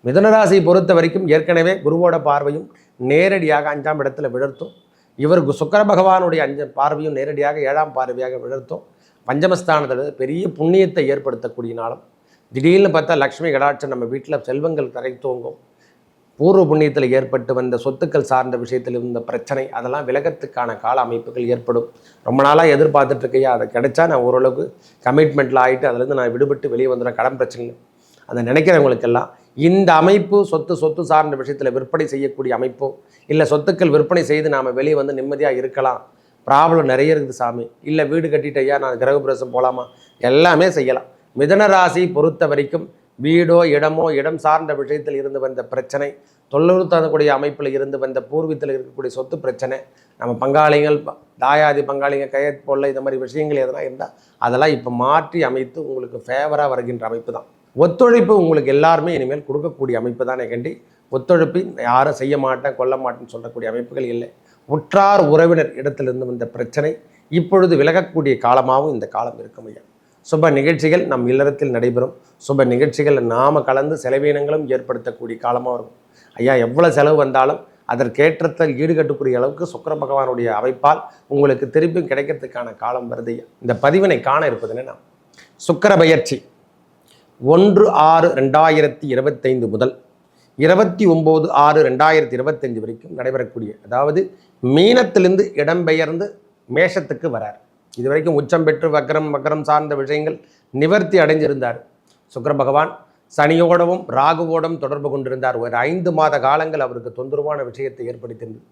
மிதுனராசியை பொறுத்த வரைக்கும் ஏற்கனவே குருவோட பார்வையும் நேரடியாக 5ஆம் இடத்துல விழர்த்தும். இவருக்கு சுக்கிர பகவானுடைய 5 பார்வையும் நேரடியாக 7ஆம் பார்வையாக விழர்த்தும். பஞ்சமஸ்தானத்தில் பெரிய புண்ணியத்தை ஏற்படுத்தக்கூடிய நாளும். திடீர்னு பார்த்தா லக்ஷ்மி கடாட்சம் நம்ம வீட்டில் செல்வங்கள் தரை தோங்கும். பூர்வ புண்ணியத்தில் ஏற்பட்டு வந்த சொத்துக்கள் சார்ந்த விஷயத்தில் இருந்த பிரச்சனை அதெல்லாம் விலகத்துக்கான கால அமைப்புகள் ஏற்படும். ரொம்ப நாளாக எதிர்பார்த்துட்டு இருக்கையா, அதை கிடைச்சா நான் ஓரளவுக்கு கமிட்மெண்ட்டில் ஆகிட்டு அதிலேருந்து நான் விடுபட்டு வெளியே வந்துடுறேன், கடன் பிரச்சனை அதை நினைக்கிறவங்களுக்கெல்லாம் இந்த அமைப்பு சொத்து சார்ந்த விஷயத்தில் விற்பனை செய்யக்கூடிய அமைப்போ இல்லை சொத்துக்கள் விற்பனை செய்து நாம் வெளியே வந்து நிம்மதியாக இருக்கலாம். ப்ராப்ளம் நிறைய இருக்குது சாமி, இல்லை வீடு கட்டிட்டையா நான் கிரகப்பிரவேசம் போகலாமா, எல்லாமே செய்யலாம். மிதுன ராசி பொறுத்த வரைக்கும் வீடோ இடமோ இடம் சார்ந்த விஷயத்தில் இருந்து வந்த பிரச்சனை, தொழில் தரக்கூடிய அமைப்பில் இருந்து வந்த பூர்வீகத்தில் இருக்கக்கூடிய சொத்து பிரச்சனை, நம்ம பங்காளிகள் தாயாதி பங்காளிங்க கையெழுத்து போடல, இந்த மாதிரி விஷயங்கள் எதனா இருந்தால் அதெல்லாம் இப்போ மாற்றி அமைத்து உங்களுக்கு ஃபேவராக வருகின்ற அமைப்பு தான். ஒத்துழைப்பு உங்களுக்கு எல்லாருமே இனிமேல் கொடுக்கக்கூடிய அமைப்பு தானே கண்டி. ஒத்துழைப்பு யாரும் செய்ய மாட்டேன் கொல்ல மாட்டேன்னு சொல்லக்கூடிய அமைப்புகள் இல்லை. உற்றார் உறவினர் இடத்திலிருந்து வந்த பிரச்சனை இப்பொழுது விலகக்கூடிய காலமாகவும் இந்த காலம் இருக்கும் ஐயா. சுப நிகழ்ச்சிகள் நம் இல்லறத்தில் நடைபெறும். சுப நிகழ்ச்சிகள் நாம் கலந்து செலவீனங்களும் ஏற்படுத்தக்கூடிய காலமாக இருக்கும் ஐயா. எவ்வளோ செலவு வந்தாலும் அதற்கேற்றத்தில் ஈடுகட்டக்கூடிய அளவுக்கு சுக்கிர பகவானுடைய அமைப்பால் உங்களுக்கு திருப்பி கிடைக்கிறதுக்கான காலம் வருது ஐயா. இந்த பதிவினை காண இருப்பதுன்னா சுக்கிர பெயர்ச்சி 1/6/2025 முதல் 29/6/2025 வரைக்கும் நடைபெறக்கூடிய, அதாவது மீனத்திலிருந்து இடம்பெயர்ந்து மேஷத்துக்கு வரார். இது வரைக்கும் உச்சம் பெற்று வக்கரம் சார்ந்த விஷயங்கள் நிவர்த்தி அடைஞ்சிருந்தார் சுக்கிர பகவான். சனியோடவும் ராகுவோடும் தொடர்பு கொண்டிருந்தார். ஒரு 5 மாத காலங்கள் அவருக்கு தொந்தரவான விஷயத்தை ஏற்படுத்தியிருந்தது.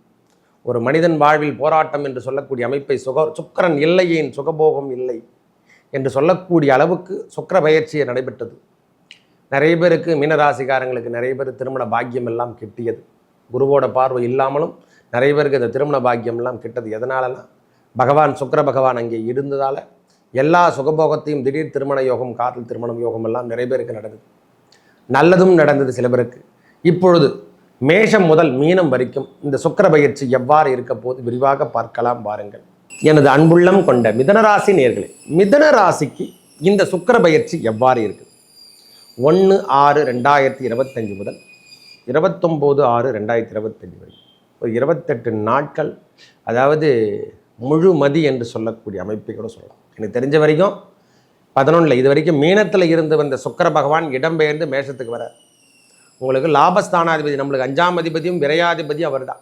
ஒரு மனிதன் வாழ்வில் போராட்டம் என்று சொல்லக்கூடிய அமைப்பை சுக்கிரன் இல்லையேன் சுகபோகம் இல்லை என்று சொல்லக்கூடிய அளவுக்கு சுக்கிர பயிற்சியை நடைபெற்றது. நிறைய பேருக்கு மீனராசிக்காரங்களுக்கு நிறைய பேர் திருமண பாக்கியம் எல்லாம் கிட்டியது. குருவோட பார்வை இல்லாமலும் நிறைய பேருக்கு இந்த திருமண பாக்கியம் எல்லாம் கிட்டது. எதனாலனா பகவான் சுக்கிர பகவான் அங்கே இருந்ததால் எல்லா சுகபோகத்தையும் திடீர் திருமண யோகம், காதல் திருமணம் யோகம் எல்லாம் நிறைய பேருக்கு நடந்தது. நல்லதும் நடந்தது சில பேருக்கு. இப்பொழுது மேஷம் முதல் மீனம் வரைக்கும் இந்த சுக்கிர பயிற்சி எவ்வாறு இருக்க போது விரிவாக பார்க்கலாம் பாருங்கள். எனது அன்புள்ளம் கொண்ட மிதுனராசி நேயர்களே, மிதுனராசிக்கு இந்த சுக்கிர பயிற்சி எவ்வாறு இருக்குது? 1/6/2025 முதல் 29/6/2025 வரை ஒரு 28 நாட்கள், அதாவது முழு மதி என்று சொல்லக்கூடிய அமைப்பை கூட சொல்லலாம். எனக்கு தெரிஞ்ச வரைக்கும் 11 இது வரைக்கும் மீனத்தில் இருந்து வந்த சுக்கிர பகவான் இடம்பெயர்ந்து மேஷத்துக்கு வர உங்களுக்கு லாபஸ்தானாதிபதி, நம்மளுக்கு 5ஆம் அதிபதியும் விரையாதிபதியும் அவர் தான்.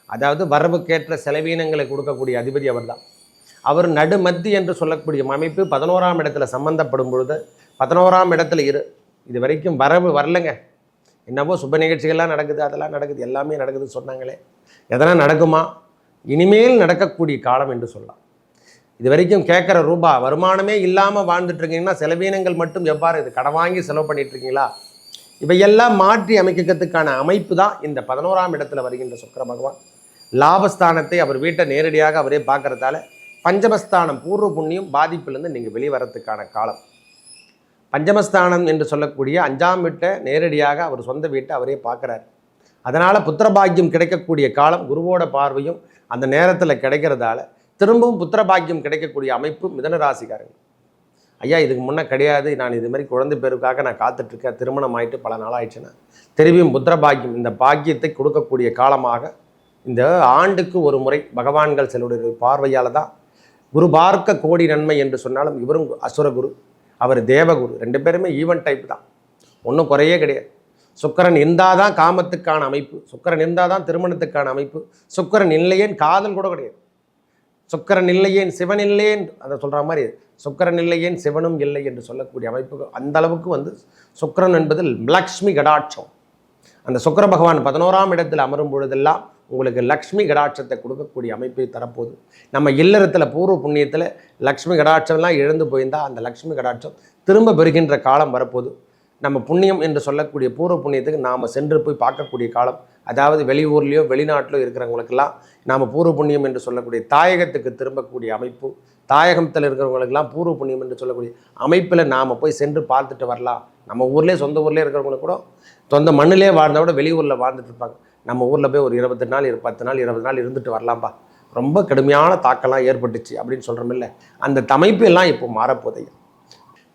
அதாவது வரவுக்கேற்ற செலவீனங்களை கொடுக்கக்கூடிய அதிபதி அவர் தான். அவர் நடுமத்தி என்று சொல்லக்கூடிய அமைப்பு 11ஆம் இடத்துல சம்பந்தப்படும் பொழுது 11ஆம் இடத்துல இது வரைக்கும் வரவு வரலைங்க. என்னவோ சுப நிகழ்ச்சிகள்லாம் நடக்குது, அதெல்லாம் நடக்குது, எல்லாமே நடக்குதுன்னு சொன்னாங்களே, எதனா நடக்குமா? இனிமேல் நடக்கக்கூடிய காலம் என்று சொல்லலாம். இது வரைக்கும் கேட்குற ரூபாய் வருமானமே இல்லாமல் வாழ்ந்துட்டுருக்கீங்கன்னா செலவீனங்கள் மட்டும் எவ்வாறு, இது கடன் வாங்கி செலவு பண்ணிகிட்ருக்கீங்களா? இவையெல்லாம் மாற்றி அமைக்கிறதுக்கான அமைப்பு தான் இந்த 11ஆம் இடத்துல வருகின்ற சுக்கிர பகவான். லாபஸ்தானத்தை அவர் வீட்டை நேரடியாக அவரே பார்க்கறதால பஞ்சமஸ்தானம் பூர்வ புண்ணியம் பாதிப்பிலிருந்து நீங்கள் வெளிவரத்துக்கான காலம். பஞ்சமஸ்தானம் என்று சொல்லக்கூடிய 5ஆம் வீட்டை நேரடியாக அவர் சொந்த வீட்டை அவரே பார்க்குறாரு. அதனால் புத்திரபாக்கியம் கிடைக்கக்கூடிய காலம் குருவோட பார்வையும் அந்த நேரத்தில் கிடைக்கிறதால திரும்பவும் புத்திரபாக்கியம் கிடைக்கக்கூடிய அமைப்பு மிதுனராசிக்காரங்க. ஐயா இதுக்கு முன்னே கிடையாது, நான் இது மாதிரி குழந்தை பேருக்காக நான் காத்துட்ருக்கேன், திருமணம் ஆகிட்டு பல நாள் ஆயிடுச்சுன்னா திரும்பியும் புத்திரபாக்கியம், இந்த பாக்கியத்தை கொடுக்கக்கூடிய காலமாக இந்த ஆண்டுக்கு ஒரு முறை பகவான்கள் சிலருடைய பார்வையால் தான் குரு பார்க்க கோடி நன்மை என்று சொன்னாலும் இவரும் அசுரகுரு, அவர் தேவகுரு, 2 பேருமே ஈவன் டைப் தான், ஒன்றும் குறையே கிடையாது. சுக்கிரன் இருந்தால் தான் காமத்துக்கான அமைப்பு, சுக்கிரன் இருந்தால் தான் திருமணத்துக்கான அமைப்பு, சுக்கிரன் இல்லையேன் காதல் கூட கிடையாது, சுக்கிரன் இல்லையேன் சிவன் இல்லையேன் அதை சொல்கிற மாதிரி சுக்கிரன் இல்லையேன் சிவனும் இல்லை என்று சொல்லக்கூடிய அமைப்பு. அந்த அளவுக்கு சுக்கிரன் என்பது லக்ஷ்மி கடாட்சம். அந்த சுக்கிர பகவான் 11ஆம் இடத்தில் அமரும் பொழுதெல்லாம் உங்களுக்கு லக்ஷ்மி கடாட்சத்தை கொடுக்கக்கூடிய அமைப்பை தரப்போகுது. நம்ம இல்லறத்தில் பூர்வ புண்ணியத்தில் லக்ஷ்மி கடாட்சம்லாம் இழந்து போயிருந்தால் அந்த லக்ஷ்மி கடாட்சம் திரும்ப பெறுகின்ற காலம் வரப்போகுது. நம்ம புண்ணியம் என்று சொல்லக்கூடிய பூர்வ புண்ணியத்துக்கு நாம் சென்று போய் பார்க்கக்கூடிய காலம். அதாவது வெளியூர்லேயோ வெளிநாட்டிலோ இருக்கிறவங்களுக்கெல்லாம் நாம் பூர்வ புண்ணியம் என்று சொல்லக்கூடிய தாயகத்துக்கு திரும்பக்கூடிய அமைப்பு, தாயகத்தில் இருக்கிறவங்களுக்கெல்லாம் பூர்வ புண்ணியம் என்று சொல்லக்கூடிய அமைப்பில் நாம் போய் சென்று பார்த்துட்டு வரலாம். நம்ம ஊர்லேயே சொந்த ஊர்லேயே இருக்கிறவங்களுக்கு கூட சொந்த மண்ணிலே வாழ்ந்தா கூட வெளியூரில் வாழ்ந்துட்டு இருப்பாங்க. நம்ம ஊரில் போய் ஒரு 28 நாள் 10 நாள் 20 நாள் இருந்துட்டு வரலாம்ப்பா, ரொம்ப கடுமையான தாக்கம்லாம் ஏற்பட்டுச்சு அப்படின்னு சொல்கிறோமில்ல, அந்த அமைப்பு எல்லாம் இப்போ மாறப்போதையா.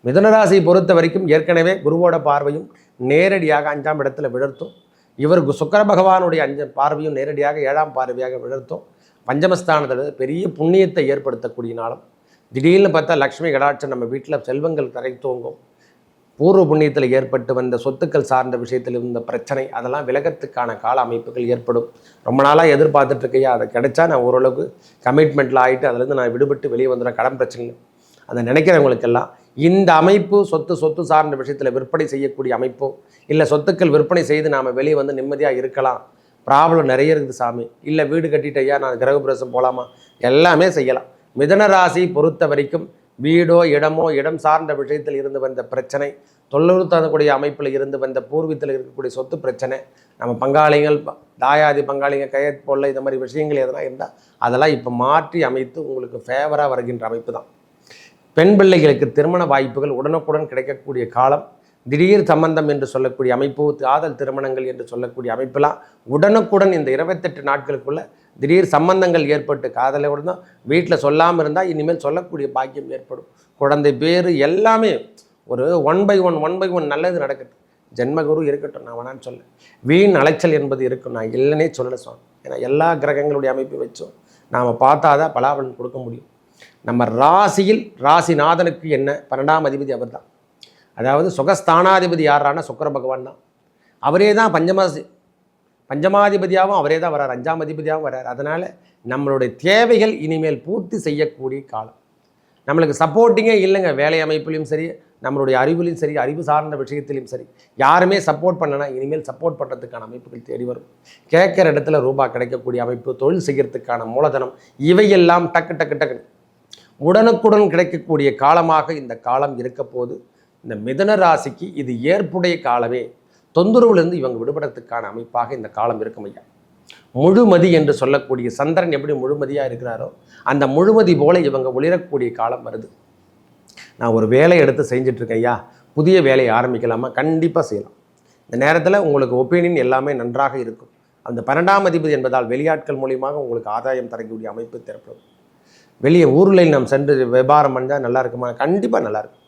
மிதுனராசியை பொறுத்த வரைக்கும் ஏற்கனவே குருவோட பார்வையும் நேரடியாக 5ஆம் இடத்துல விழர்த்தும். இவருக்கு சுக்கிர பகவானுடைய 5 பார்வையும் நேரடியாக 7ஆம் பார்வையாக விழர்த்தும். பஞ்சமஸ்தானத்தில் பெரிய புண்ணியத்தை ஏற்படுத்தக்கூடிய நாளும். திடீர்னு பார்த்தா லக்ஷ்மி கடாட்சம் நம்ம வீட்டில் செல்வங்கள் தரை தோங்கும். பூர்வ புண்ணியத்தில் ஏற்பட்டு வந்த சொத்துக்கள் சார்ந்த விஷயத்தில் இருந்த பிரச்சனை அதெல்லாம் விலகத்துக்கான கால அமைப்புகள் ஏற்படும். ரொம்ப நாளாக எதிர்பார்த்துட்டு இருக்கையா, அதை கிடைச்சா நான் ஓரளவுக்கு கமிட்மெண்ட்டில் ஆகிட்டு அதிலேருந்து நான் விடுபட்டு வெளியே வந்துடுறேன், கடன் பிரச்சனை அதை நினைக்கிறவங்களுக்கெல்லாம் இந்த அமைப்பு சொத்து சார்ந்த விஷயத்தில் விற்பனை செய்யக்கூடிய அமைப்போ இல்லை சொத்துக்கள் விற்பனை செய்து நாம் வெளியே வந்து நிம்மதியாக இருக்கலாம். ப்ராப்ளம் நிறைய இருக்குது சாமி, இல்லை வீடு கட்டிட்டையா நான் கிரகப்பிரவேசம் போகலாமா, எல்லாமே செய்யலாம். மிதன ராசி பொறுத்த வரைக்கும் வீடோ இடமோ இடம் சார்ந்த விஷயத்தில் இருந்து வந்த பிரச்சனை, தொல்லூர் தரக்கூடிய அமைப்பில் இருந்து வந்த பூர்வீகத்தில் இருக்கக்கூடிய சொத்து பிரச்சனை, நம்ம பங்காளிகள் தாயாதி பங்காளிங்க கையெழுத்து போடல, இந்த மாதிரி விஷயங்கள் எதனா இருந்தால் அதெல்லாம் இப்போ மாற்றி அமைத்து உங்களுக்கு ஃபேவராக வருகின்ற அமைப்பு தான். பெண் பிள்ளைகளுக்கு திருமண வாய்ப்புகள் உடனுக்குடன் கிடைக்கக்கூடிய காலம். திடீர் சம்பந்தம் என்று சொல்லக்கூடிய அமைப்பு, காதல் திருமணங்கள் என்று சொல்லக்கூடிய அமைப்பெல்லாம் உடனுக்குடன் இந்த 28 நாட்களுக்குள்ள திடீர் சம்பந்தங்கள் ஏற்பட்டு காதலோடு தான் வீட்டில் சொல்லாமல் இருந்தால் இனிமேல் சொல்லக்கூடிய பாக்கியம் ஏற்படும். குழந்தை பேர் எல்லாமே ஒரு 1 by 1 நல்லது நடக்குது. ஜென்மகுரு இருக்கட்டும், நான் வேணான்னு சொல்ல. வீண் அலைச்சல் என்பது இருக்கும், நான் இல்லைன்னே சொல்ல சொன்னேன். ஏன்னா எல்லா கிரகங்களுடைய அமைப்பை வச்சோம் நாம் பார்த்தாதான் பலாபலன் கொடுக்க முடியும். நம்ம ராசியில் ராசிநாதனுக்கு என்ன 12ஆம் அதிபதி அவர் தான். அதாவது சுகஸ்தானாதிபதி யாரான சுக்கிர பகவான் தான். அவரே தான் பஞ்சமாதிபதியாகவும் அவரே தான் வர்றார், 5ஆம் அதிபதியாகவும் வர்றார். அதனால் நம்மளுடைய தேவைகள் இனிமேல் பூர்த்தி செய்யக்கூடிய காலம். நம்மளுக்கு சப்போர்ட்டிங்கே இல்லைங்க, வேலை அமைப்புலையும் சரி, நம்மளுடைய அறிவுலையும் சரி, அறிவு சார்ந்த விஷயத்திலையும் சரி, யாருமே சப்போர்ட் பண்ணனா இனிமேல் சப்போர்ட் பண்ணுறதுக்கான அமைப்புகள் தேடி வரும். கேட்குற இடத்துல ரூபாய் கிடைக்கக்கூடிய அமைப்பு, தொழில் செய்கிறதுக்கான மூலதனம், இவையெல்லாம் டக்கு உடனுக்குடன் கிடைக்கக்கூடிய காலமாக இந்த காலம் இருக்க போது. இந்த மிதன ராசிக்கு இது ஏற்புடைய காலமே. தொந்தரவுலேருந்து இவங்க விடுபடுறதுக்கான அமைப்பாக இந்த காலம் இருக்கும் ஐயா. முழுமதி என்று சொல்லக்கூடிய சந்திரன் எப்படி முழுமதியாக இருக்கிறாரோ அந்த முழுமதி போல இவங்க ஒளிரக்கூடிய காலம் வருது. நான் ஒரு வேலையை எடுத்து செஞ்சிட்ருக்கேன் ஐயா, புதிய வேலையை ஆரம்பிக்கலாமா? கண்டிப்பாக செய்யலாம். இந்த நேரத்தில் உங்களுக்கு ஒப்பீனியன் எல்லாமே நன்றாக இருக்கும். அந்த 12ஆம் அதிபதி என்பதால் வெளியாட்கள் மூலியமாக உங்களுக்கு ஆதாயம் தரக்கூடிய அமைப்பு தேவைப்படும். வெளியே ஊரில் நாம் சென்று வியாபாரம் பண்ணால் நல்லா இருக்குமா? கண்டிப்பாக நல்லாயிருக்கும்.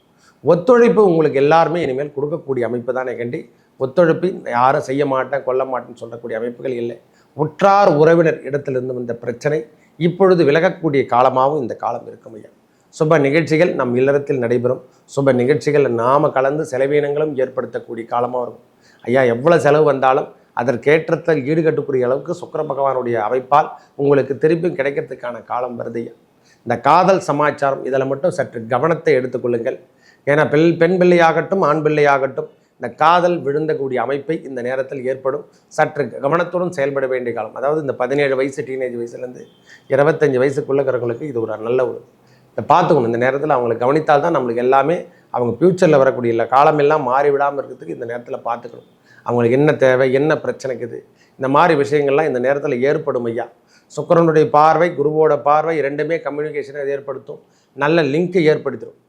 ஒத்துழைப்பு உங்களுக்கு எல்லாருமே இனிமேல் கொடுக்கக்கூடிய அமைப்பு தானே கண்டி. ஒத்துழைப்பு யாரும் செய்ய மாட்டேன் கொல்ல மாட்டேன்னு சொல்லக்கூடிய அமைப்புகள் இல்லை. உற்றார் உறவினர் இடத்திலிருந்து வந்த பிரச்சனை இப்பொழுது விலகக்கூடிய காலமாகவும் இந்த காலம் இருக்கும் ஐயா. சுப நிகழ்ச்சிகள் நம் இல்லறத்தில் நடைபெறும். சுப நிகழ்ச்சிகள் நாம் கலந்து செலவீனங்களும் ஏற்படுத்தக்கூடிய காலமாக இருக்கும் ஐயா. எவ்வளோ செலவு வந்தாலும் அதற்கேற்றத்தில் ஈடுகட்டக்கூடிய அளவுக்கு சுக்கிர பகவானுடைய அமைப்பால் உங்களுக்கு திருப்பி கிடைக்கிறதுக்கான காலம் வருது ஐயா. இந்த காதல் சமாச்சாரம் இதில் மட்டும் சற்று கவனத்தை எடுத்துக்கொள்ளுங்கள். ஏன்னா பெண் பிள்ளையாகட்டும் ஆண் பிள்ளையாகட்டும் இந்த காதல் விழுந்தக்கூடிய அமைப்பை இந்த நேரத்தில் ஏற்படும். சற்று கவனத்துடன் செயல்பட வேண்டிய காலம். அதாவது இந்த 17 வயசு டீனேஜ் வயசுலேருந்து 25 வயசுக்குள்ளே இருக்கிறவங்களுக்கு இது ஒரு நல்ல ஒரு இதை பார்த்துக்கணும். இந்த நேரத்தில் அவங்களை கவனித்தால் தான் நம்மளுக்கு எல்லாமே அவங்க ஃப்யூச்சரில் வரக்கூடிய இல்லை காலமெல்லாம் மாறிவிடாமல் இருக்கிறதுக்கு இந்த நேரத்தில் பார்த்துக்கணும். அவங்களுக்கு என்ன தேவை, என்ன பிரச்சனைக்குது, இந்த மாதிரி விஷயங்கள்லாம் இந்த நேரத்தில் ஏற்படும் ஐயா. சுக்கிரனுடைய பார்வை, குருவோட பார்வை இரண்டுமே கம்யூனிகேஷனை ஏற்படுத்தும். நல்ல லிங்க்கை ஏற்படுத்திடும்.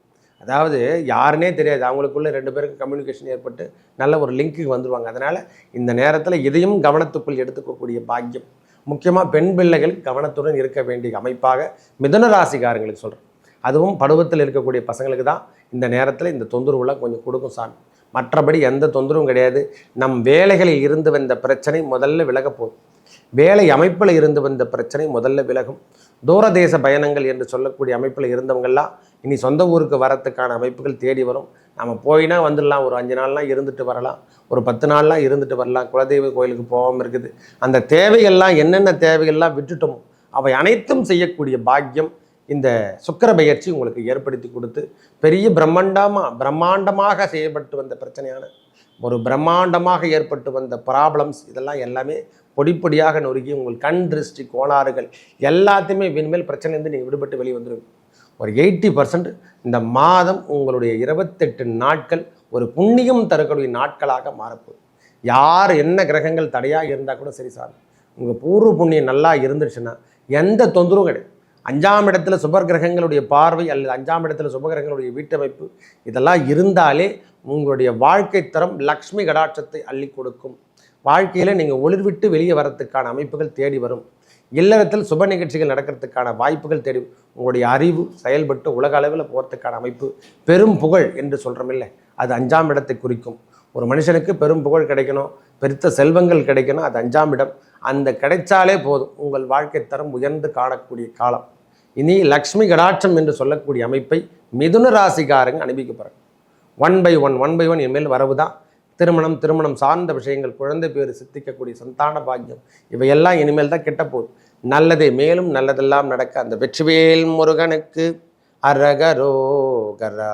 அதாவது யாருன்னே தெரியாது, அவங்களுக்குள்ளே 2 பேருக்கும் கம்யூனிகேஷன் ஏற்பட்டு நல்ல ஒரு லிங்க்குக்கு வந்துடுவாங்க. அதனால் இந்த நேரத்தில் இதையும் கவனத்துக்குள் எடுத்துக்கக்கூடிய பாக்கியம். முக்கியமாக பெண் பிள்ளைகள் கவனத்துடன் இருக்க வேண்டிய அமைப்பாக மிதுன ராசிக்காரங்களுக்கு சொல்கிறேன். அதுவும் பருவத்தில் இருக்கக்கூடிய பசங்களுக்கு தான் இந்த நேரத்தில் இந்த தொந்தரவுலாம் கொஞ்சம் கொடுக்கும் சாமி. மற்றபடி எந்த தொந்தரவும் கிடையாது. நம் வேலைகளில் இருந்து வந்த பிரச்சனை முதல்ல விலக போகும். வேலை அமைப்பில் இருந்து வந்த பிரச்சனை முதல்ல விலகும். தூரதேச பயணங்கள் என்று சொல்லக்கூடிய அமைப்பில் இருந்தவங்கள்லாம் இனி சொந்த ஊருக்கு வரத்துக்கான அமைப்புகள் தேடி வரும். நம்ம போயினா வந்துடலாம், ஒரு 5 நாள்லாம் இருந்துட்டு வரலாம், ஒரு 10 நாள்லாம் இருந்துட்டு வரலாம். குலதெய்வ கோயிலுக்கு போகாமல் இருக்குது. அந்த தேவைகள்லாம் என்னென்ன தேவைகள்லாம் விட்டுட்டோமோ அவை அனைத்தும் செய்யக்கூடிய பாக்கியம் இந்த சுக்கிர பெயர்ச்சி உங்களுக்கு ஏற்படுத்தி கொடுத்து பெரிய பிரம்மாண்டமாக செயல்பட்டு வந்த பிரச்சனையான ஒரு பிரம்மாண்டமாக ஏற்பட்டு வந்த ப்ராப்ளம்ஸ் இதெல்லாம் எல்லாமே பொடிப்பொடியாக நொறுக்கி உங்கள் கண் திருஷ்டி கோளாறுகள் எல்லாத்தையுமே இனிமேல் பிரச்சனைலேருந்து நீங்கள் விடுபட்டு வெளியே வந்துடுவீங்க. ஒரு 80% இந்த மாதம் உங்களுடைய 28 நாட்கள் ஒரு புண்ணியம் தரக்கூடிய நாட்களாக மாறப்போகுது. யார் என்ன கிரகங்கள் தடையாக இருந்தால் கூட சரி சார், உங்கள் பூர்வ புண்ணியம் நல்லா இருந்துச்சுன்னா எந்த தொந்தரவும் கிடையாது. 5ஆம் இடத்துல சுபர் கிரகங்களுடைய பார்வை அல்லது 5ஆம் இடத்துல சுபகிரகங்களுடைய வீட்டமைப்பு இதெல்லாம் இருந்தாலே உங்களுடைய வாழ்க்கை தரம் லக்ஷ்மி கடாட்சத்தை அள்ளி கொடுக்கும். வாழ்க்கையில் நீங்கள் ஒளிர்விட்டு வெளியே வரத்துக்கான அமைப்புகள் தேடி வரும். இல்லறத்தில் சுப நிகழ்ச்சிகள் நடக்கிறதுக்கான வாய்ப்புகள் தேடி, உங்களுடைய அறிவு செயல்பட்டு உலக அளவில் போகிறதுக்கான அமைப்பு. பெரும் புகழ் என்று சொல்கிறோமில்லை, அது 5ஆம் இடத்தை குறிக்கும். ஒரு மனுஷனுக்கு பெரும் புகழ் கிடைக்கணும், பெருத்த செல்வங்கள் கிடைக்கணும், அது 5ஆம் இடம். அந்த கிடைச்சாலே போதும், உங்கள் வாழ்க்கை தரம் உயர்ந்து காணக்கூடிய காலம். இனி லக்ஷ்மி கடாட்சம் என்று சொல்லக்கூடிய அமைப்பை மிதுன ராசிக்காரங்க அனுபவிக்கப்படுறாங்க. ஒன் பை ஒன் இனிமேல் வரவு தான். திருமணம் சார்ந்த விஷயங்கள், குழந்தை பேர் சித்திக்கக்கூடிய சந்தான பாக்கியம், இவையெல்லாம் இனிமேல் தான் கிட்ட போகுது. நல்லதே மேலும் நல்லதெல்லாம் நடக்க அந்த வெற்றிவேல் முருகனுக்கு அரகரோகரா.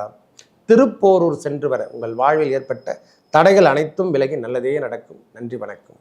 திருப்போரூர் சென்று வர உங்கள் வாழ்வில் ஏற்பட்ட தடைகள் அனைத்தும் விலகி நல்லதே நடக்கும். நன்றி, வணக்கம்.